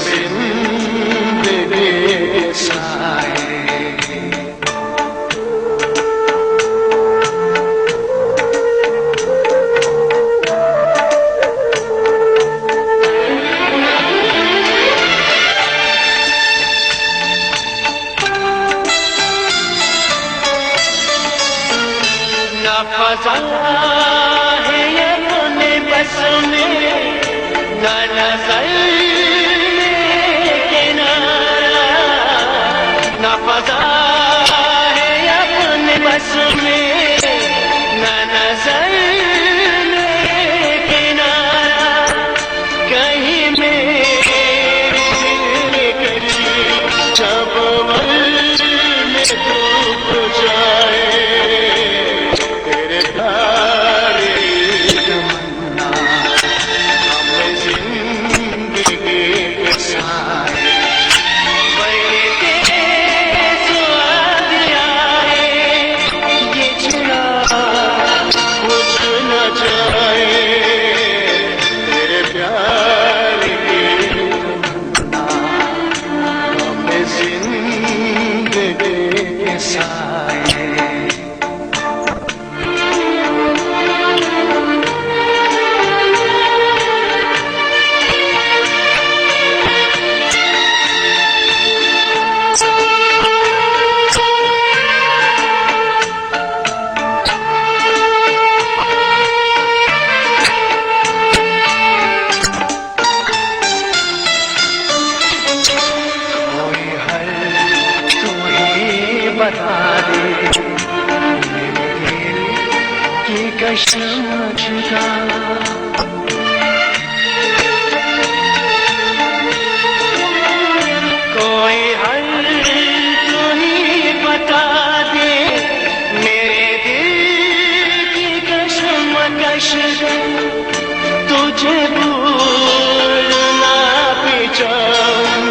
जिंदगी साए। ना फजा है अपने बस में, ना नजर में किनारा, ना फजा है अपने बस में, ना नजर में किनारा, कहीं मेरे करीब जब वक्त में डूब जाए, बता दे मेरे दिल की कश्मकश का, कोई हल तू ही बता दे मेरे दिल की कश्मकश का, तुझे भूलना भी चाहूं,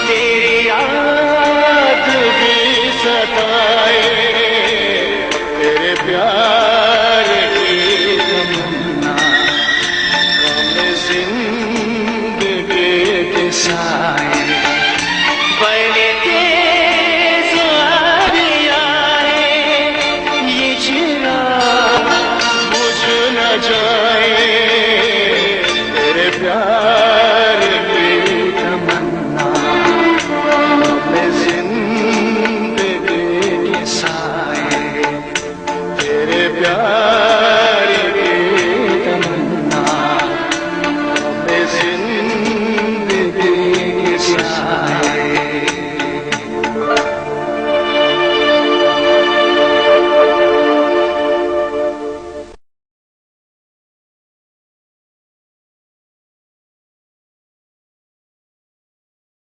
तेरी याद भी सताए, तेरे प्यार की तमन्ना गम जिंदगी के साए, बड़े तेज आए ये चिराग बुझ न जाए, तेरे प्यार की तमन्ना गम जिंदगी साए, तेरे प्यार